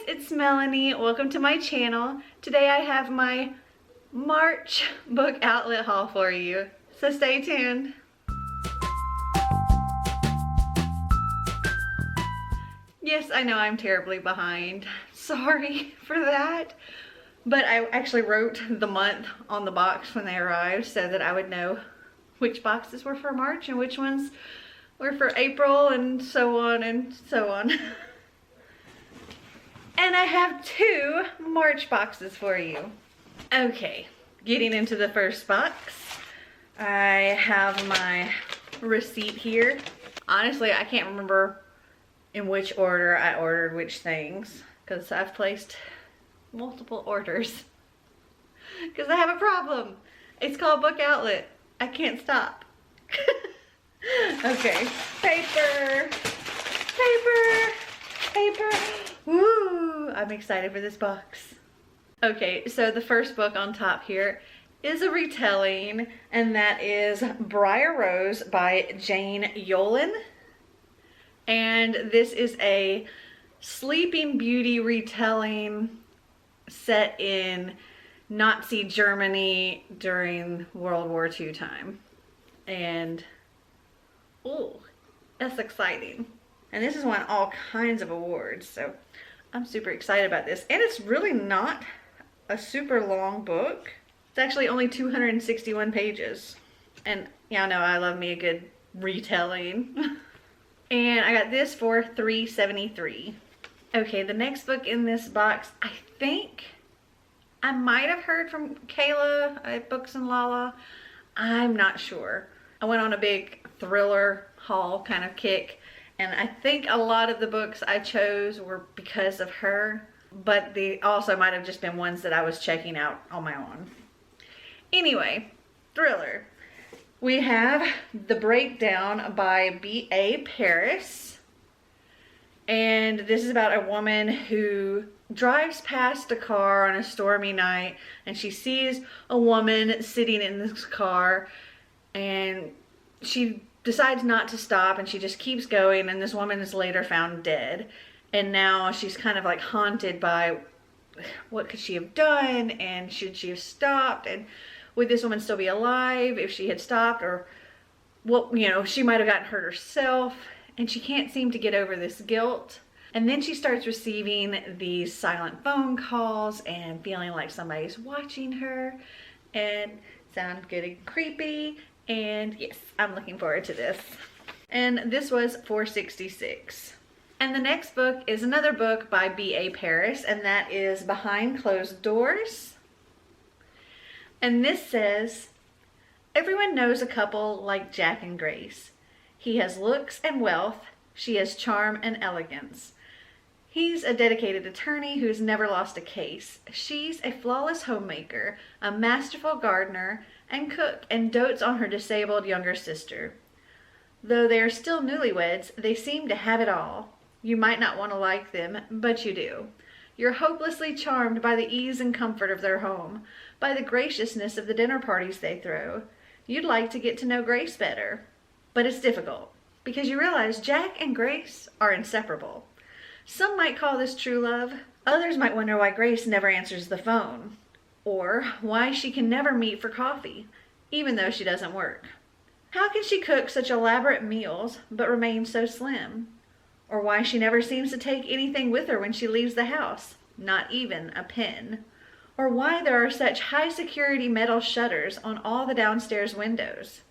it's Melanie. Welcome to my channel. Today I have my March book outlet haul for you, so stay tuned. Yes, I know I'm terribly behind. Sorry for that. But I actually wrote the month on the box when they arrived so that I would know which boxes were for March and which ones were for April and so on and so on. And I have 2 March boxes for you. Okay, getting into the first box. I have my receipt here. Honestly, I can't remember in which order I ordered which things because I've placed multiple orders because I have a problem. It's called Book Outlet. I can't stop. Okay, paper. Woo! I'm excited for this box. Okay, so the first book on top here is a retelling, and that is Briar Rose by Jane Yolen. And this is a Sleeping Beauty retelling set in Nazi Germany during World War II time. And, oh, that's exciting. And this has won all kinds of awards, so I'm super excited about this. And it's really not a super long book. It's actually only 261 pages. And y'all know I love me a good retelling. And I got this for $3.73. Okay, the next book in this box, I think I might have heard from Kayla at Books and Lala. I'm not sure. I went on a big thriller haul kind of kick, and I think a lot of the books I chose were because of her, but they also might have just been ones that I was checking out on my own. Anyway, thriller. We have The Breakdown by B.A. Paris. And this is about a woman who drives past a car on a stormy night, and she sees a woman sitting in this car, and she decides not to stop, and she just keeps going, and this woman is later found dead. And now she's kind of like haunted by what could she have done, and should she have stopped, and would this woman still be alive if she had stopped, or what, you know, she might have gotten hurt herself. And she can't seem to get over this guilt. And then she starts receiving these silent phone calls and feeling like somebody's watching her, and sounds good and creepy. And yes, I'm looking forward to this. And this was $4.66. And the next book is another book by B.A. Paris, and that is Behind Closed Doors. And this says, everyone knows a couple like Jack and Grace. He has looks and wealth. She has charm and elegance. He's a dedicated attorney who's never lost a case. She's a flawless homemaker, a masterful gardener and cook, and dotes on her disabled younger sister. Though they are still newlyweds, they seem to have it all. You might not want to like them, but you do. You're hopelessly charmed by the ease and comfort of their home, by the graciousness of the dinner parties they throw. You'd like to get to know Grace better. But it's difficult, because you realize Jack and Grace are inseparable. Some might call this true love. Others might wonder why Grace never answers the phone, or why she can never meet for coffee, even though she doesn't work. How can she cook such elaborate meals but remain so slim? Or why she never seems to take anything with her when she leaves the house, not even a pen. Or why there are such high security metal shutters on all the downstairs windows.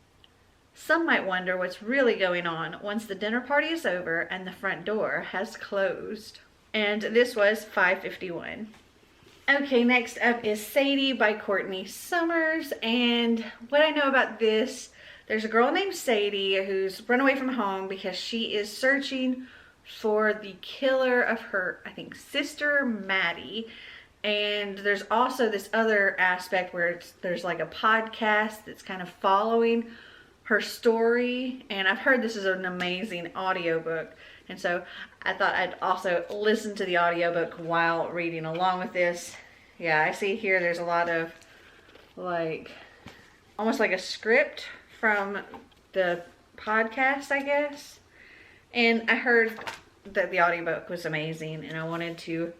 Some might wonder what's really going on once the dinner party is over and the front door has closed. And this was $5.51. Okay, next up is Sadie by Courtney Summers. And what I know about this, there's a girl named Sadie who's run away from home because she is searching for the killer of her, I think, sister Maddie. And there's also this other aspect where there's like a podcast that's kind of following her story, and I've heard this is an amazing audiobook, and so I thought I'd also listen to the audiobook while reading along with this. Yeah, I see here there's a lot of like almost like a script from the podcast, I guess. And I heard that the audiobook was amazing, and I wanted to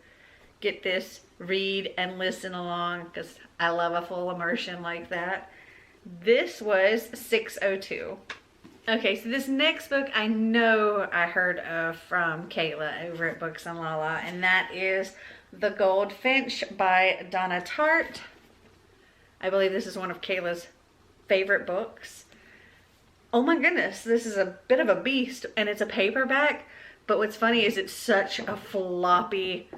get this, read, and listen along because I love a full immersion like that. This was 602. Okay, so this next book I know I heard of from Kayla over at Books and Lala, and that is The Goldfinch by Donna Tartt. I believe this is one of Kayla's favorite books. Oh my goodness, this is a bit of a beast, and it's a paperback, but what's funny is it's such a floppy,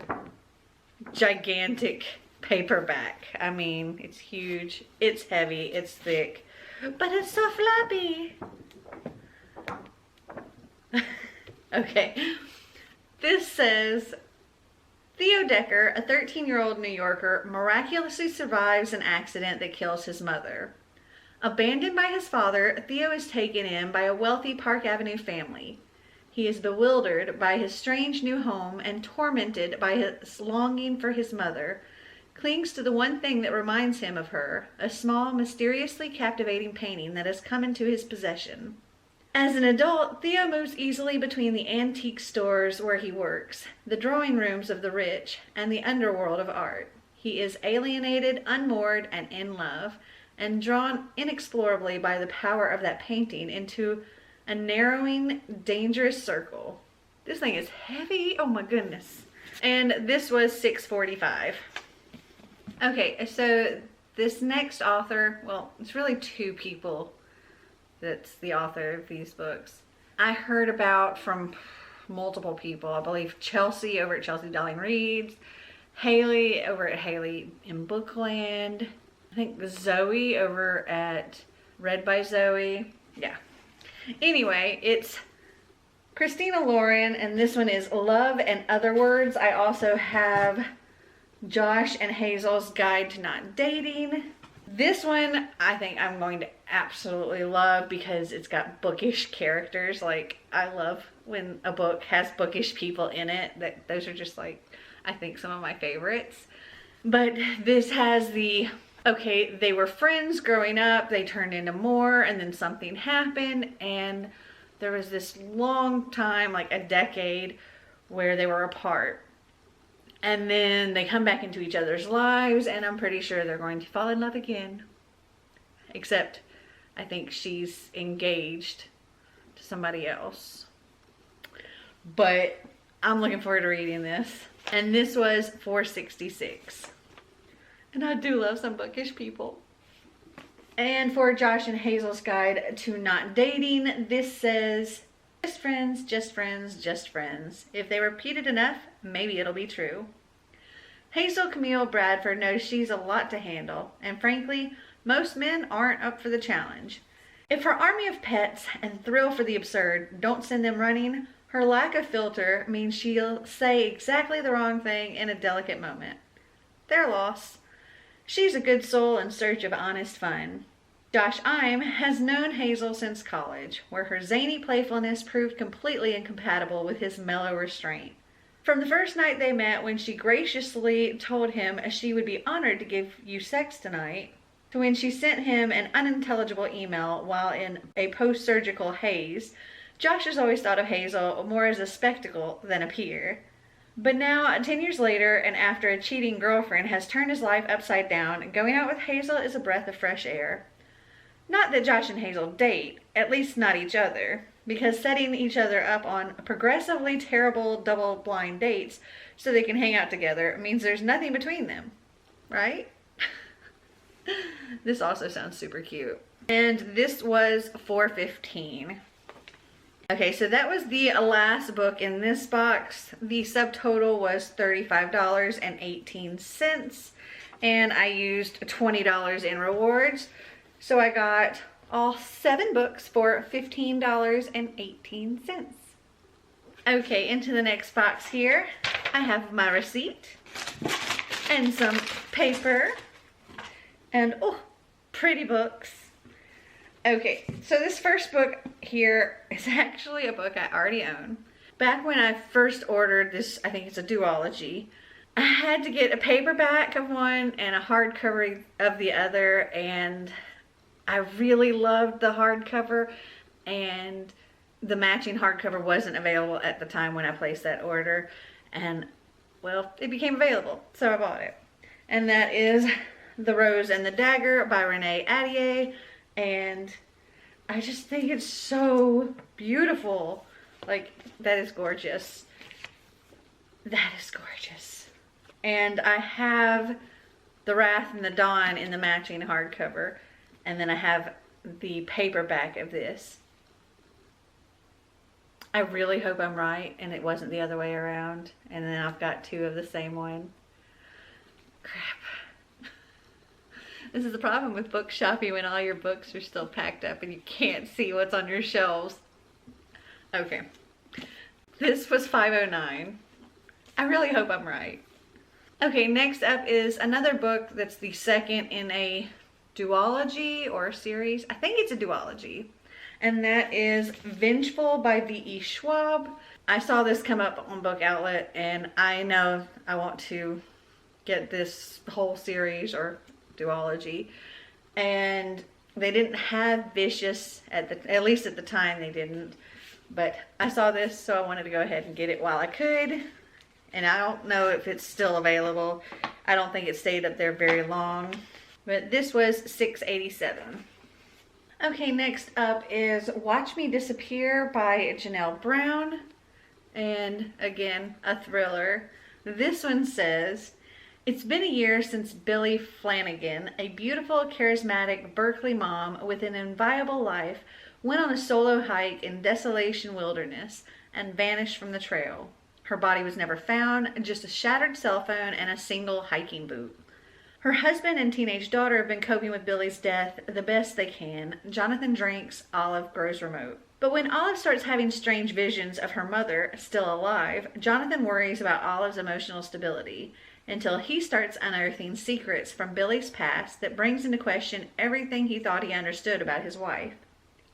gigantic paperback. I mean, it's huge, it's heavy, it's thick, but it's so floppy. Okay, this says, Theo Decker, a 13-year-old New Yorker, miraculously survives an accident that kills his mother. Abandoned by his father, Theo is taken in by a wealthy Park Avenue family. He is bewildered by his strange new home and tormented by his longing for his mother, clings to the one thing that reminds him of her, a small, mysteriously captivating painting that has come into his possession. As an adult, Theo moves easily between the antique stores where he works, the drawing rooms of the rich, and the underworld of art. He is alienated, unmoored, and in love, and drawn inexplorably by the power of that painting into a narrowing, dangerous circle. This thing is heavy. Oh my goodness. And this was $6.45. Okay, so this next author, well, it's really two people that's the author of these books. I heard about from multiple people. I believe Chelsea over at Chelsea Darling Reads, Haley over at Haley in Bookland, I think Zoe over at Read by Zoe. Yeah. Anyway, it's Christina Lauren, and this one is Love and Other Words. I also have Josh and Hazel's Guide to Not Dating. This one I think I'm going to absolutely love because it's got bookish characters. Like, I love when a book has bookish people in it. Those are just, like, I think some of my favorites. But this has the, okay, they were friends growing up, they turned into more, and then something happened, and there was this long time, like a decade, where they were apart. And then they come back into each other's lives, and I'm pretty sure they're going to fall in love again. Except, I think she's engaged to somebody else. But I'm looking forward to reading this. And this was $4.66. And I do love some bookish people. And for Josh and Hazel's Guide to Not Dating, this says, just friends, just friends, just friends. If they repeat it enough, maybe it'll be true. Hazel Camille Bradford knows she's a lot to handle, and frankly, most men aren't up for the challenge. If her army of pets and thrill for the absurd don't send them running, her lack of filter means she'll say exactly the wrong thing in a delicate moment. Their loss. She's a good soul in search of honest fun. Josh Ime has known Hazel since college, where her zany playfulness proved completely incompatible with his mellow restraint. From the first night they met, when she graciously told him she would be honored to give you sex tonight, to when she sent him an unintelligible email while in a post-surgical haze, Josh has always thought of Hazel more as a spectacle than a peer. But now, 10 years later, and after a cheating girlfriend has turned his life upside down, going out with Hazel is a breath of fresh air. Not that Josh and Hazel date, at least not each other, because setting each other up on progressively terrible double-blind dates so they can hang out together means there's nothing between them, right? This also sounds super cute. And this was $4.15. Okay, so that was the last book in this box. The subtotal was $35.18, and I used $20 in rewards. So I got all 7 books for $15.18. Okay, into the next box here, I have my receipt and some paper and, oh, pretty books. Okay, so this first book here is actually a book I already own. Back when I first ordered this, I think it's a duology, I had to get a paperback of one and a hardcover of the other, and I really loved the hardcover, and the matching hardcover wasn't available at the time when I placed that order, and well, it became available, so I bought it. And that is The Rose and the Dagger by Renee Attier. And I just think it's so beautiful. Like, that is gorgeous. That is gorgeous. And I have The Wrath and the Dawn in the matching hardcover. And then I have the paperback of this. I really hope I'm right and it wasn't the other way around. And then I've got two of the same one. Crap. This is the problem with book shopping when all your books are still packed up and you can't see what's on your shelves. Okay. This was $5.09. I really hope I'm right. Okay, next up is another book that's the second in a duology or a series. I think it's a duology. And that is Vengeful by V.E. Schwab. I saw this come up on Book Outlet and I know I want to get this whole series or duology. And they didn't have Vicious, at least at the time they didn't. But I saw this, so I wanted to go ahead and get it while I could. And I don't know if it's still available. I don't think it stayed up there very long. But this was $6.87. Okay, next up is Watch Me Disappear by Janelle Brown. And again, a thriller. This one says, it's been a year since Billie Flanagan, a beautiful, charismatic Berkeley mom with an inviolable life, went on a solo hike in Desolation Wilderness and vanished from the trail. Her body was never found, just a shattered cell phone and a single hiking boot. Her husband and teenage daughter have been coping with Billie's death the best they can. Jonathan drinks, Olive grows remote. But when Olive starts having strange visions of her mother, still alive, Jonathan worries about Olive's emotional stability, until he starts unearthing secrets from Billie's past that brings into question everything he thought he understood about his wife.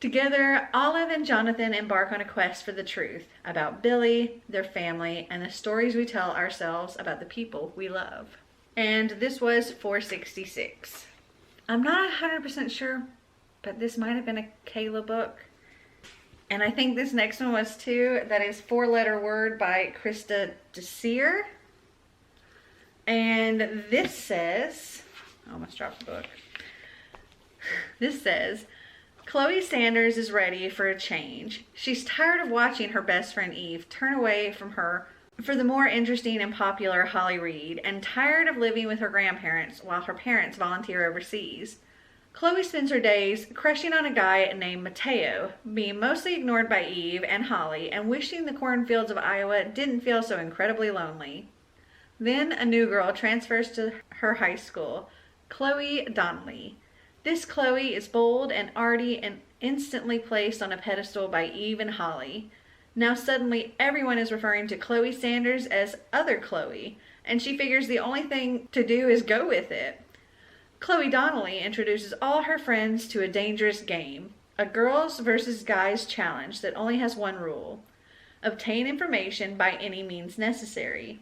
Together, Olive and Jonathan embark on a quest for the truth about Billie, their family, and the stories we tell ourselves about the people we love. And this was $4.66. I'm not 100% sure, but this might have been a Kayla book. And I think this next one was too. That is Four Letter Word by Krista Desir. And this says, I almost dropped the book. This says, Chloe Sanders is ready for a change. She's tired of watching her best friend Eve turn away from her for the more interesting and popular Holly Reed, and tired of living with her grandparents while her parents volunteer overseas. Chloe spends her days crushing on a guy named Mateo, being mostly ignored by Eve and Holly, and wishing the cornfields of Iowa didn't feel so incredibly lonely. Then a new girl transfers to her high school, Chloe Donnelly. This Chloe is bold and arty and instantly placed on a pedestal by Eve and Holly. Now suddenly everyone is referring to Chloe Sanders as Other Chloe, and she figures the only thing to do is go with it. Chloe Donnelly introduces all her friends to a dangerous game, a girls versus guys challenge that only has one rule: obtain information by any means necessary.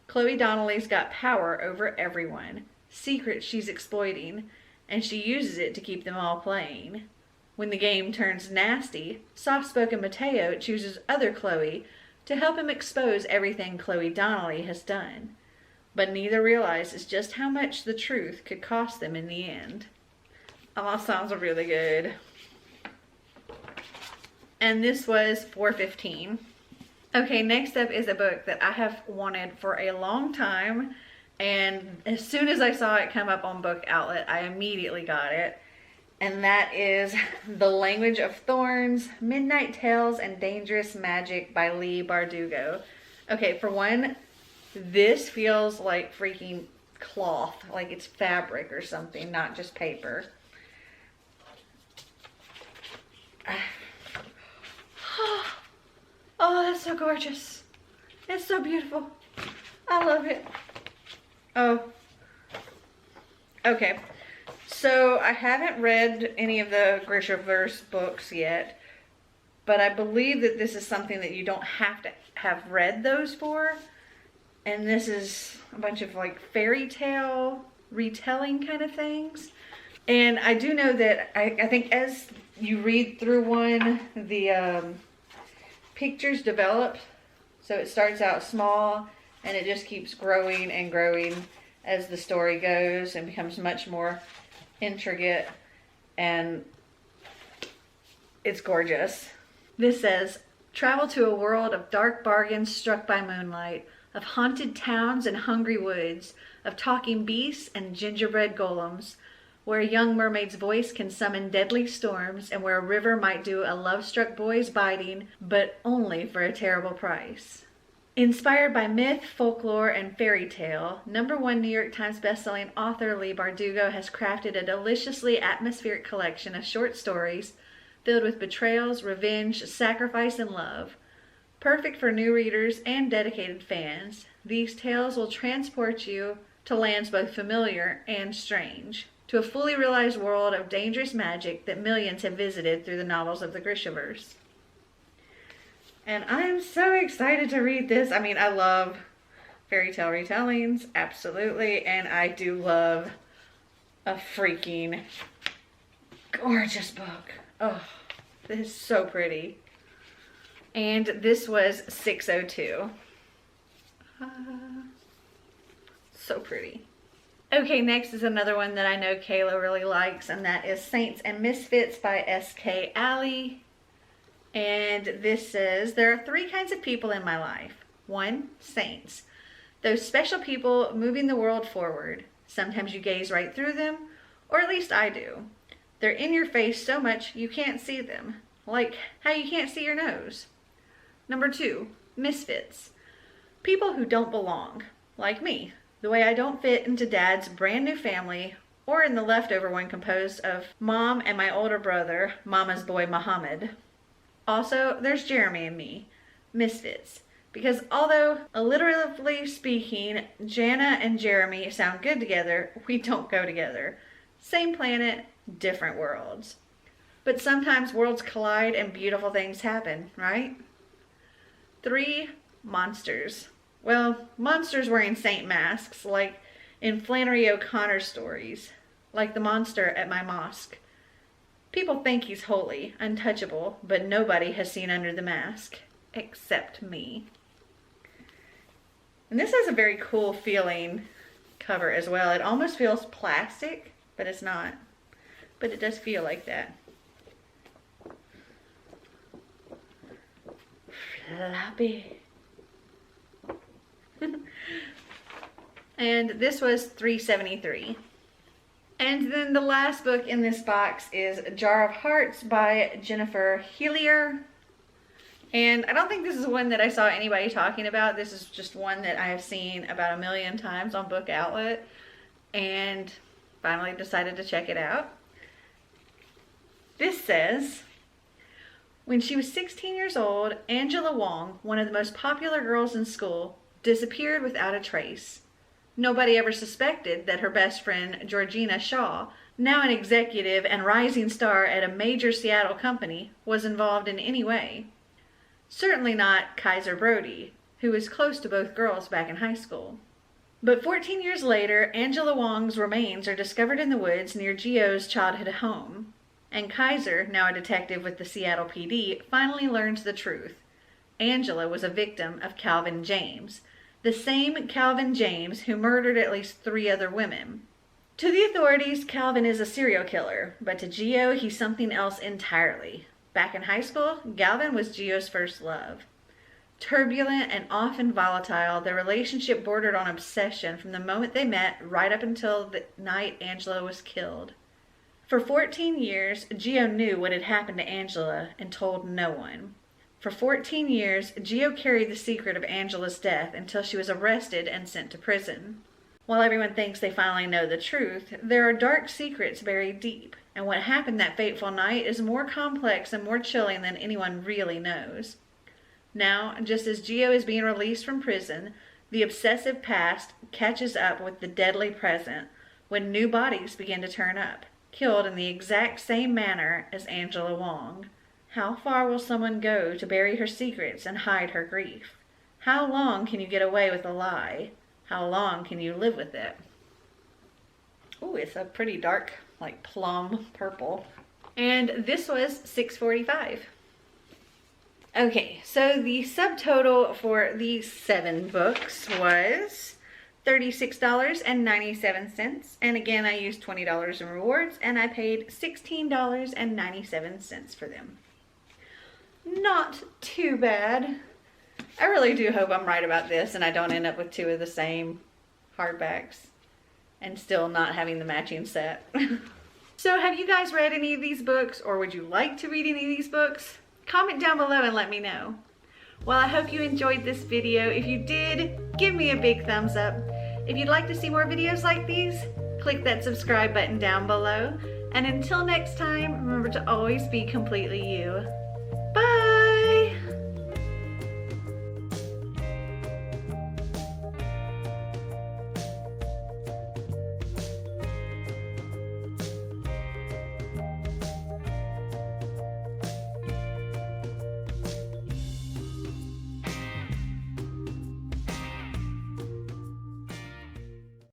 Chloe Donnelly's got power over everyone, secrets she's exploiting, and she uses it to keep them all playing. When the game turns nasty, soft-spoken Mateo chooses Other Chloe to help him expose everything Chloe Donnelly has done. But neither realizes just how much the truth could cost them in the end. Oh, sounds really good. And this was $4.15. Okay, next up is a book that I have wanted for a long time. And as soon as I saw it come up on Book Outlet, I immediately got it. And that is The Language of Thorns, Midnight Tales and Dangerous Magic by Leigh Bardugo. Okay, for one, this feels like freaking cloth, like it's fabric or something, not just paper. Oh, that's so gorgeous. It's so beautiful. I love it. Oh. Okay. So I haven't read any of the Grishaverse books yet, but I believe that this is something that you don't have to have read those for. And this is a bunch of like fairy tale retelling kind of things. And I do know that I think as you read through one, the pictures develop. So it starts out small and it just keeps growing and growing as the story goes and becomes much more intricate, and it's gorgeous. This says, travel to a world of dark bargains struck by moonlight, of haunted towns and hungry woods, of talking beasts and gingerbread golems, where a young mermaid's voice can summon deadly storms, and where a river might do a love-struck boy's biting, but only for a terrible price. Inspired by myth, folklore, and fairy tale, #1 New York Times bestselling author Leigh Bardugo has crafted a deliciously atmospheric collection of short stories filled with betrayals, revenge, sacrifice, and love. Perfect for new readers and dedicated fans, these tales will transport you to lands both familiar and strange, to a fully realized world of dangerous magic that millions have visited through the novels of the Grishaverse. And I'm so excited to read this. I mean, I love fairy tale retellings, absolutely. And I do love a freaking gorgeous book. Oh, this is so pretty. And this was $6.02. So pretty. Okay, next is another one that I know Kayla really likes, and that is Saints and Misfits by S.K. Alley. And this says, there are 3 kinds of people in my life. 1, saints. Those special people moving the world forward. Sometimes you gaze right through them, or at least I do. They're in your face so much you can't see them. Like how you can't see your nose. Number 2, misfits. People who don't belong. Like me. The way I don't fit into Dad's brand new family, or in the leftover one composed of Mom and my older brother, Mama's boy Muhammad. Also, there's Jeremy and me, misfits, because although alliteratively speaking, Jana and Jeremy sound good together, we don't go together. Same planet, different worlds. But sometimes worlds collide and beautiful things happen, right? 3, monsters. Well, monsters wearing saint masks, like in Flannery O'Connor stories, like the monster at my mosque. People think he's holy, untouchable, but nobody has seen under the mask, except me. And this has a very cool feeling cover as well. It almost feels plastic, but it's not. But it does feel like that. Floppy. And this was $3.73. And then the last book in this box is Jar of Hearts by Jennifer Hillier. And I don't think this is one that I saw anybody talking about. This is just one that I have seen about 1,000,000 times on Book Outlet, and finally decided to check it out. This says, when she was 16 years old, Angela Wong, one of the most popular girls in school, disappeared without a trace. Nobody ever suspected that her best friend, Georgina Shaw, now an executive and rising star at a major Seattle company, was involved in any way. Certainly not Kaiser Brody, who was close to both girls back in high school. But 14 years later, Angela Wong's remains are discovered in the woods near Gio's childhood home. And Kaiser, now a detective with the Seattle PD, finally learns the truth. Angela was a victim of Calvin James, the same Calvin James who murdered at least 3 other women. To the authorities, Calvin is a serial killer, but to Gio, he's something else entirely. Back in high school, Galvin was Gio's first love. Turbulent and often volatile, their relationship bordered on obsession from the moment they met right up until the night Angela was killed. For 14 years, Gio knew what had happened to Angela and told no one. For 14 years, Gio carried the secret of Angela's death until she was arrested and sent to prison. While everyone thinks they finally know the truth, there are dark secrets buried deep, and what happened that fateful night is more complex and more chilling than anyone really knows. Now, just as Gio is being released from prison, the obsessive past catches up with the deadly present when new bodies begin to turn up, killed in the exact same manner as Angela Wong. How far will someone go to bury her secrets and hide her grief? How long can you get away with a lie? How long can you live with it? Ooh, it's a pretty dark, like plum purple. And this was $6.45. Okay, so the subtotal for these 7 books was $36.97. And again, I used $20 in rewards and I paid $16.97 for them. Not too bad. I really do hope I'm right about this and I don't end up with 2 of the same hardbacks and still not having the matching set. So have you guys read any of these books, or would you like to read any of these books? Comment down below and let me know. Well, I hope you enjoyed this video. If you did, give me a big thumbs up. If you'd like to see more videos like these, click that subscribe button down below. And until next time, remember to always be completely you.